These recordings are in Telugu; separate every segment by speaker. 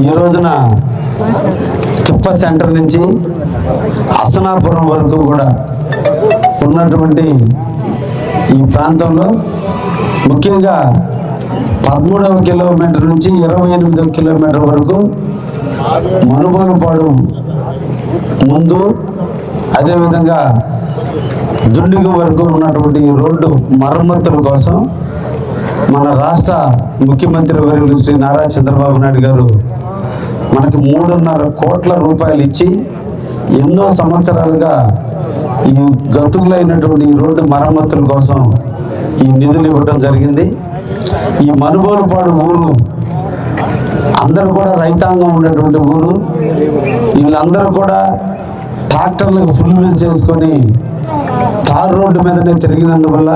Speaker 1: ఈ రోజున తిప్ప సెంటర్ నుంచి అసనాపురం వరకు కూడా ఉన్నటువంటి ఈ ప్రాంతంలో ముఖ్యంగా 13వ కిలోమీటర్ నుంచి 28వ కిలోమీటర్ వరకు మనుగోలుపాడు ముందు, అదేవిధంగా దుండిగ వరకు ఉన్నటువంటి రోడ్డు మరమ్మతుల కోసం మన రాష్ట్ర ముఖ్యమంత్రి వర్యులు శ్రీ నారా చంద్రబాబు నాయుడు గారు మనకి 3.5 కోట్ల రూపాయలు ఇచ్చి ఎన్నో సంవత్సరాలుగా ఈ గతుకులైనటువంటి ఈ రోడ్డు మరమ్మతుల కోసం ఈ నిధులు ఇవ్వటం జరిగింది. ఈ మనుగోలుపాడు ఊరు అందరూ కూడా రైతాంగం ఉన్నటువంటి ఊరు. వీళ్ళందరూ కూడా ట్రాక్టర్లకు ఫుల్ వీల్స్ చేసుకొని తార్ రోడ్డు మీదనే తిరిగినందువల్ల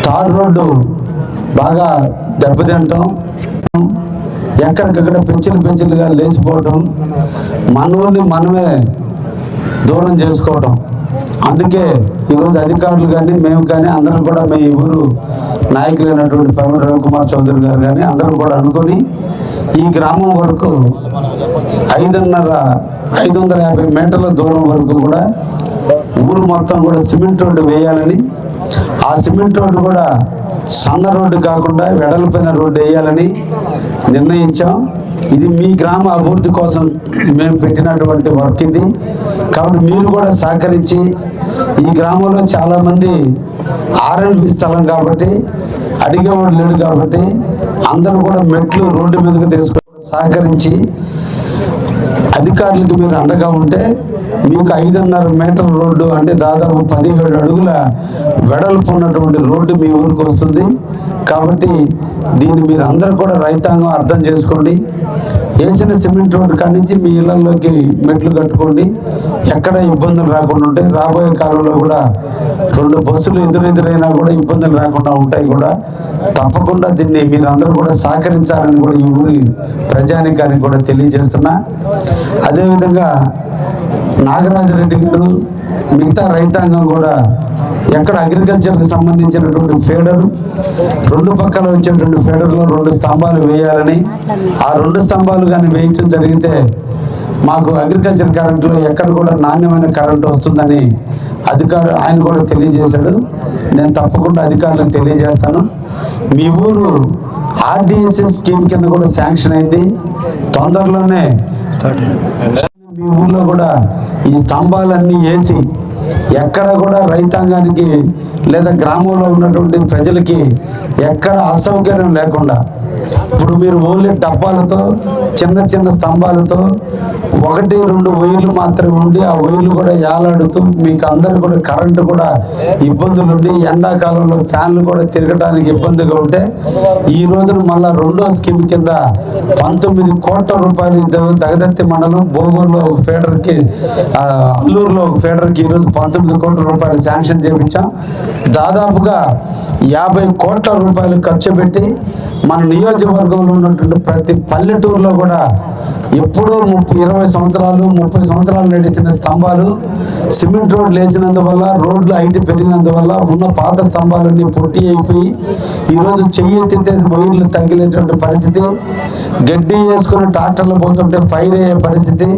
Speaker 1: తార్ రోడ్డు బాగా దెబ్బతింటాం, ఎక్కడికక్కడ పెంచులుగా లేచిపోవటం, మన ఊరిని మనమే దూరం చేసుకోవటం. అందుకే ఈరోజు అధికారులు కానీ మేము కానీ అందరం కూడా మీ ఊరు నాయకులైనటువంటి పవన్ రవికుమార్ చౌదరి గారు కానీ అందరం కూడా అనుకొని ఈ గ్రామం వరకు 550 మీటర్ల దూరం వరకు కూడా ఊరు మొత్తం కూడా సిమెంట్ రోడ్డు వేయాలని, ఆ సిమెంట్ రోడ్డు కూడా సన్న రోడ్డు కాకుండా వెడల్పైన రోడ్డు వేయాలని నిర్ణయించాం. ఇది మీ గ్రామ అభివృద్ధి కోసం మేము పెట్టినటువంటి వర్క్ ఇది. కాబట్టి మీరు కూడా సహకరించి, ఈ గ్రామంలో చాలామంది R&B స్థలం కాబట్టి అడిగేవాడు లేడు కాబట్టి అందరూ కూడా మెట్లు రోడ్డు మీదకి తీసుకొని సహకరించి అధికారులకు మీరు అండగా ఉంటే మీకు 5.5 మీటర్ రోడ్డు అంటే దాదాపు 17 అడుగుల వెడల్పు ఉన్నటువంటి రోడ్డు మీ ఊరికి వస్తుంది. కాబట్టి దీన్ని మీరు అందరూ కూడా రైతాంగం అర్థం చేసుకోండి. వేసిన సిమెంట్ రోడ్డు కాడి నుంచి మీ ఇళ్లలోకి మెట్లు కట్టుకోండి, ఎక్కడ ఇబ్బందులు రాకుండా ఉంటాయి. రాబోయే కాలంలో కూడా 2 బస్సులు ఎదురైనా కూడా ఇబ్బందులు రాకుండా ఉంటాయి కూడా. తప్పకుండా దీన్ని మీరు అందరూ కూడా సహకరించాలని కూడా ఈ ఊరి ప్రజానికానికి కూడా తెలియజేస్తున్నా. అదేవిధంగా నాగరాజరెడ్డి గారు మిగతా రైతాంగం కూడా ఎక్కడ అగ్రికల్చర్కి సంబంధించినటువంటి ఫీడరు 2 పక్కల వచ్చేటువంటి ఫీడర్లో 2 స్తంభాలు వేయాలని, ఆ 2 స్తంభాలు కానీ వేయటం జరిగితే మాకు అగ్రికల్చర్ కరెంటులో ఎక్కడ కూడా నాణ్యమైన కరెంటు వస్తుందని ఆయన కూడా తెలియజేశాడు. నేను తప్పకుండా అధికారులకు తెలియజేస్తాను. మీ ఊరు RDSS స్కీమ్ కింద కూడా శాంక్షన్ అయింది. తొందరలోనే మీ ఊర్లో కూడా ఈ స్తంభాలన్నీ వేసి ఎక్కడ కూడా రైతాంగానికి లేదా గ్రామంలో ఉన్నటువంటి ప్రజలకి ఎక్కడ అసౌకర్యం లేకుండా, ఇప్పుడు మీరు ఓన్లీ డబ్బాలతో చిన్న స్తంభాలతో 1-2 వైర్లు మాత్రమే ఉండి ఆ వైర్లు కూడా యాలాడుతూ మీకు అందరూ కూడా కరెంటు కూడా ఇబ్బందులు ఉండి ఎండాకాలంలో ఫ్యాన్లు కూడా తిరగడానికి ఇబ్బందిగా ఉంటే ఈ రోజున మళ్ళా 2వ స్కీమ్ కింద 19 కోట్ల రూపాయలు దగదత్తి మండలం బోగూరులో ఒక ఫీడర్కి, అల్లూరులో ఒక ఫీడర్కి ఈరోజు 19 కోట్ల రూపాయలు శాంక్షన్ చేయించాం. దాదాపుగా 50 కోట్ల రూపాయలు ఖర్చు పెట్టి మన నియోజకవర్గంలో ఉన్నటువంటి ప్రతి పల్లెటూరులో కూడా ఎప్పుడో 20 సంవత్సరాలు 30 సంవత్సరాలు నడిచిన స్తంభాలు సిమెంట్ రోడ్లు వేసినందువల్ల, రోడ్లు హైట్ పెరిగినందువల్ల ఉన్న పాత స్తంభాలన్నీ పొట్టి అయిపోయి ఈరోజు చెయ్యి ఎత్తితే వైర్లు తగిలేటువంటి పరిస్థితి, గడ్డి వేసుకుని ట్రాక్టర్లు పోతుంటే ఫైర్ అయ్యే పరిస్థితి,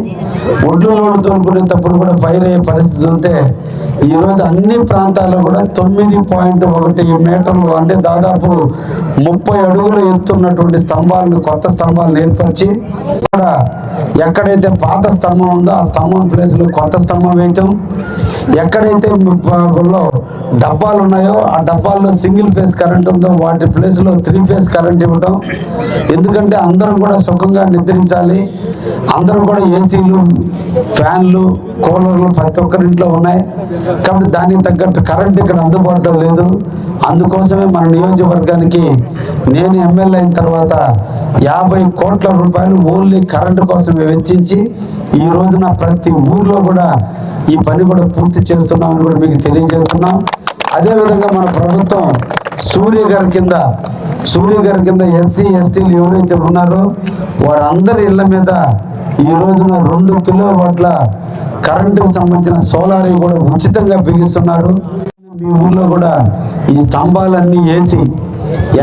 Speaker 1: ఒడ్లు రోడ్లు తోలుకునేటప్పుడు కూడా ఫైర్ అయ్యే పరిస్థితి ఉంటే ఈరోజు అన్ని ప్రాంతాల్లో కూడా 9.1 మీటర్లు అంటే దాదాపు 30 అడుగులు ఎత్తున్నటువంటి స్తంభాలను, కొత్త స్తంభాలను ఏర్పరిచి కూడా ఎక్కడైతే పాత స్తంభం ఉందో ఆ స్తంభం ప్లేస్లో కొత్త స్తంభం వేయటం, ఎక్కడైతే డబ్బాలు ఉన్నాయో ఆ డబ్బాల్లో సింగిల్ ఫేజ్ కరెంట్ ఉందో వాటి ప్లేస్లో 3 ఫేజ్ కరెంట్ ఇవ్వటం. ఎందుకంటే అందరం కూడా సుఖంగా నిద్రించాలి, అందరూ కూడా ఏసీలు, ఫ్యాన్లు, కూలర్లు ప్రతి ఒక్కరింట్లో ఉన్నాయి. కాబట్టి దానికి తగ్గట్టు కరెంట్ ఇక్కడ అందుబాటులో లేదు. అందుకోసమే మన నియోజకవర్గానికి నేను ఎమ్మెల్యే అయిన తర్వాత 50 కోట్ల రూపాయలు ఓన్లీ కరెంటు కోసమే వెచ్చించి ఈ రోజున ప్రతి ఊర్లో కూడా ఈ పని కూడా పూర్తి చేస్తున్నామని కూడా మీకు తెలియజేస్తున్నాం. అదేవిధంగా మన ప్రభుత్వం సూర్య గారి కింద SC STలు ఎవరైతే ఉన్నారో వారందరి ఇళ్ల మీద ఈ రోజున 2 కిలోవాట్ల కరెంటుకు సంబంధించిన సోలార్ కూడా ఉచితంగా బిగిస్తున్నారు. మీ ఊర్లో కూడా ఈ స్తంభాలన్నీ వేసి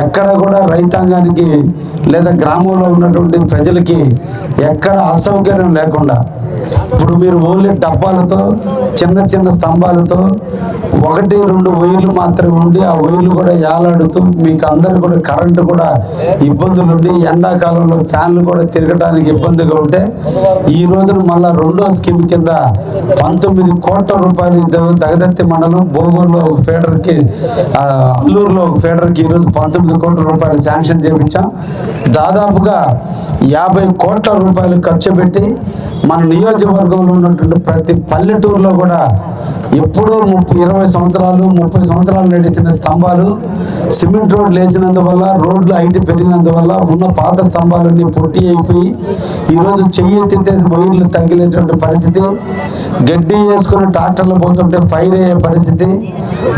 Speaker 1: ఎక్కడ కూడా రైతాంగానికి లేదా గ్రామంలో ఉన్నటువంటి ప్రజలకి ఎక్కడ అసౌకర్యం లేకుండా ఇప్పుడు మీరు ఓన్లీ డబ్బాలతో చిన్న చిన్న స్తంభాలతో 1-2 వైర్లు మాత్రమే ఉండి ఆ వైర్లు కూడా యాలాడుతూ మీకు అందరూ కూడా కరెంటు కూడా ఇబ్బందులు ఉండి ఎండాకాలంలో ఫ్యాన్లు కూడా తిరగడానికి ఇబ్బందిగా ఉంటే ఈ రోజున మళ్ళా రెండో స్కీమ్ కింద 19 కోట్ల రూపాయలు దగదత్తి మండలం బోగూరులో ఒక ఫీడర్కి అల్లూరులో ఒక ఫీడర్కి ఈరోజు 19 కోట్ల రూపాయలు శాంక్షన్ చేయించాం. దాదాపుగా 50 కోట్ల రూపాయలు ఖర్చు పెట్టి మన నియోజకవర్గంలో ఉన్నటువంటి ప్రతి పల్లెటూరులో కూడా ఎప్పుడో 20 సంవత్సరాలు 30 సంవత్సరాలు నడిచిన స్తంభాలు సిమెంట్ రోడ్లు వేసినందువల్ల రోడ్లు హైట్ పెరిగినందువల్ల ఉన్న పాత స్తంభాలన్నీ పొట్టి అయిపోయి ఈరోజు చెయ్యి ఎత్తితే వైర్లు తగిలేటువంటి పరిస్థితి, గడ్డి వేసుకుని ట్రాక్టర్లు పోతుంటే ఫైర్ అయ్యే పరిస్థితి,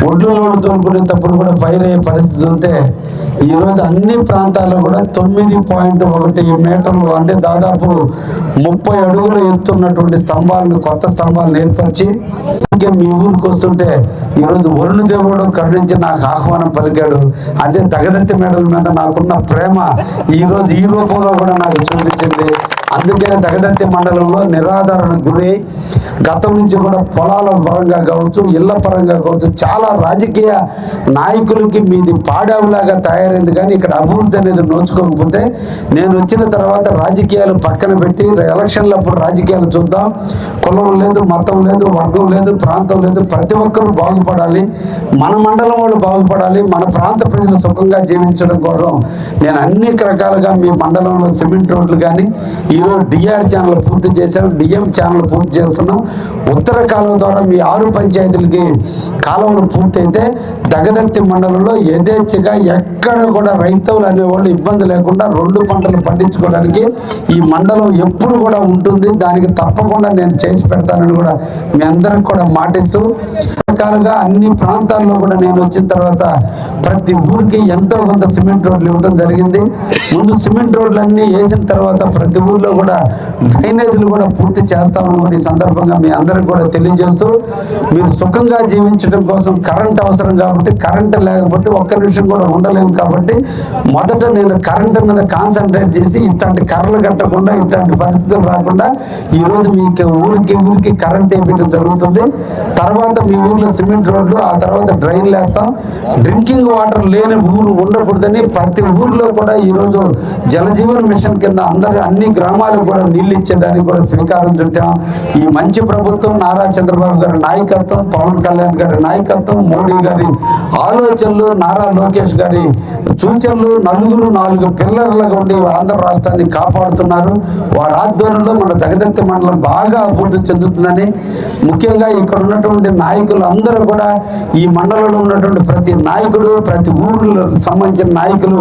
Speaker 1: ఒడ్లు రోడ్లు తోలుకునేటప్పుడు కూడా ఫైర్ అయ్యే పరిస్థితి ఉంటే ఈరోజు అన్ని ప్రాంతాల్లో కూడా 9.1 మీటర్లు అంటే దాదాపు 30 అడుగులు ఎత్తున్నటువంటి స్తంభాలను కొత్త స్తంభాలను ఏర్పరిచి మీ ఊరికి వస్తుంటే ఈరోజు వరుణ దేవుడు కరుణించి నాకు ఆహ్వానం పలికాడు. అంటే దగదత్తి మేడల మీద నాకున్న ప్రేమ ఈరోజు ఈ రూపంలో కూడా నాకు చూపించింది. అందుకే దగదత్తి మండలంలో నిరాధారణ గురి గతం నుంచి కూడా పొలాల పరంగా కావచ్చు, ఇళ్ల పరంగా కావచ్చు, చాలా రాజకీయ నాయకులకి మీది పాడావులాగా తయారైంది. కానీ ఇక్కడ అభివృద్ధి అనేది నోచుకోకపోతే నేను వచ్చిన తర్వాత రాజకీయాలు పక్కన పెట్టి ఎలక్షన్లప్పుడు రాజకీయాలు చూద్దాం, కులం లేదు, మతం లేదు, వర్గం లేదు, ప్రాంతం లేదు, ప్రతి ఒక్కరూ బాగుపడాలి, మన మండలం వాళ్ళు బాగుపడాలి, మన ప్రాంత ప్రజలు సుఖంగా జీవించడం కోసం నేను అన్ని రకాలుగా మీ మండలంలో సిమెంట్ రోడ్లు కానీ ఈరోజు డిఆర్ ఛానల్ పూర్తి చేశాం, డిఎం ఛానల్ పూర్తి చేస్తున్నాం. ఉత్తర కాలువ ద్వారా మీ 6 పంచాయతీలకి కాలువలు పూర్తయితే దగదత్తి మండలంలో యథేచ్ఛగా ఎక్కడ కూడా రైతులు అనేవాళ్ళు ఇబ్బంది లేకుండా 2 పంటలు పండించుకోవడానికి ఈ మండలం ఎప్పుడు కూడా ఉంటుంది. దానికి తప్పకుండా నేను చేసి పెడతానని కూడా మీ అందరికి కూడా మాటిస్తూ రకాలుగా అన్ని ప్రాంతాల్లో కూడా నేను వచ్చిన తర్వాత ప్రతి ఊరికి ఎంతో కొంత సిమెంట్ రోడ్లు ఇవ్వడం జరిగింది. ముందు సిమెంట్ రోడ్లన్నీ వేసిన తర్వాత ప్రతి ఊర్లో కూడా డ్రైనేజీలు కూడా పూర్తి చేస్తామని కూడా ఈ సందర్భంగా మీ అందరికి కూడా తెలియజేస్తూ, మీరు సుఖంగా జీవించడం కోసం కరెంట్ అవసరం కాబట్టి కరెంట్ లేకపోతే ఒక్క నిమిషం కూడా ఉండలేము కాబట్టి మొదట నేను కరెంట్ మీద కాన్సన్ట్రేట్ చేసి ఇట్లాంటి కర్రలు కట్టకుండా ఇట్లాంటి పరిస్థితులు రాకుండా ఈరోజు మీకు ఊరికి కరెంట్ వేయడం జరుగుతుంది. తర్వాత మీ ఊర్లో సిమెంట్ రోడ్లు, ఆ తర్వాత డ్రైన్లు వేస్తాం. డ్రింకింగ్ వాటర్ లేని ఊరు ఉండకూడదని ప్రతి ఊర్లో కూడా ఈరోజు జలజీవన మిషన్ కింద అన్ని గ్రామాలకు కూడా నీళ్లు ఇచ్చేదానికి కూడా శ్రీకారం చుట్టాం. ఈ మంచి ప్రభుత్వం నారా చంద్రబాబు గారి నాయకత్వం, పవన్ కళ్యాణ్ గారి నాయకత్వం, మోడీ గారి ఆలోచనలు, నారా లోకేష్ గారి సూచనలు, 4 పిల్లర్లుగా ఉండి ఆంధ్ర రాష్ట్రాన్ని కాపాడుతున్నారు. వారి ఆధ్వర్యంలో మన దగదత్తి మండలం బాగా అభివృద్ధి చెందుతుందని, ముఖ్యంగా ఇక్కడ ఉన్నటువంటి నాయకులు అందరూ కూడా ఈ మండలంలో ఉన్నటువంటి ప్రతి నాయకుడు, ప్రతి ఊరిలో సంబంధించిన నాయకులు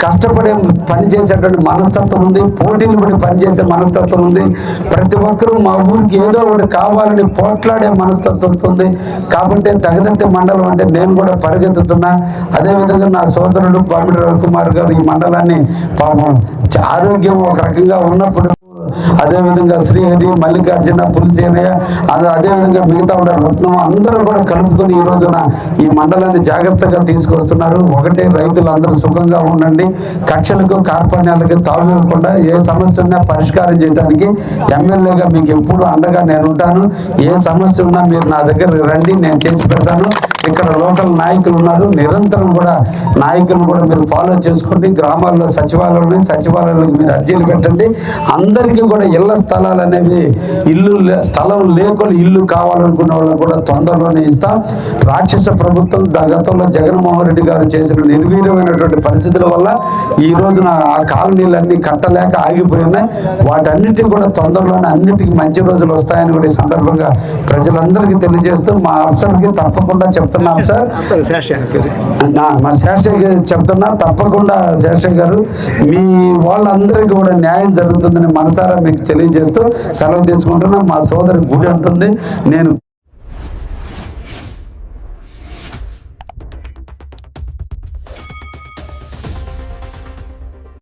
Speaker 1: కష్టపడే పనిచేసేటువంటి మనస్తత్వం ఉంది, పోటీలు పడి పనిచేసే మనస్తత్వం ఉంది. ప్రతి ఒక్కరూ మా ఊరికి ఏదో ఒకటి కావాలని పోట్లాడే మనస్తత్వం ఉంది. కాబట్టి దగదత్తి మండలం అంటే నేను కూడా పరిగెత్తుతున్నా. అదేవిధంగా నా సోదరుడు పామిడి రవికుమార్ గారు ఈ మండలాన్ని పాపం ఆరోగ్యం ఒక రకంగా ఉన్నప్పుడు, అదేవిధంగా శ్రీహరి, మల్లికార్జున, పులిసేనయ్య, అదేవిధంగా మిగతా ఉన్న రత్నం అందరూ కూడా కలుపుకొని ఈ రోజున ఈ మండలాన్ని జాగ్రత్తగా తీసుకొస్తున్నారు. ఒకటే రైతులు అందరూ సుఖంగా ఉండండి, కక్షలకు కార్పణ్యాలకు తావు ఇవ్వకుండా ఏ సమస్య ఉన్నా పరిష్కారం చేయడానికి ఎమ్మెల్యేగా మీకు ఎప్పుడు అండగా నేను ఉంటాను. ఏ సమస్య ఉన్నా మీరు నా దగ్గర రండి, నేను చేసి పెడతాను. ఇక్కడ లోకల్ నాయకులు ఉన్నారు, నిరంతరం కూడా నాయకులు కూడా మీరు ఫాలో చేసుకోండి. గ్రామాల్లో సచివాలయాలకు మీరు అర్జీలు పెట్టండి. అందరికీ కూడా ఇళ్ల స్థలాలు అనేవి స్థలం లేకుండా ఇల్లు కావాలనుకున్న వాళ్ళకు కూడా తొందరలోనే ఇస్తాం. రాక్షస ప్రభుత్వం గతంలో జగన్మోహన్ రెడ్డి గారు చేసిన నిర్వీర్యమైనటువంటి పరిస్థితుల వల్ల ఈ రోజున ఆ కాలనీలన్నీ కట్టలేక ఆగిపోయినాయి. వాటన్నిటికీ కూడా తొందరలోనే అన్నిటికీ మంచి రోజులు వస్తాయని కూడా ఈ సందర్భంగా ప్రజలందరికీ తెలియజేస్తూ మా అఫ్సర్కి తప్పకుండా చెప్తున్నాం సార్. మా శేషయ్య గారు చెప్తున్నా, తప్పకుండా శేషయ్య గారు మీ వాళ్ళందరికీ కూడా న్యాయం జరుగుతుందని మనసారా మీకు తెలియజేస్తూ సెలవు తీసుకుంటున్నా. మా సోదరి గుడి ఉంటుంది, నేను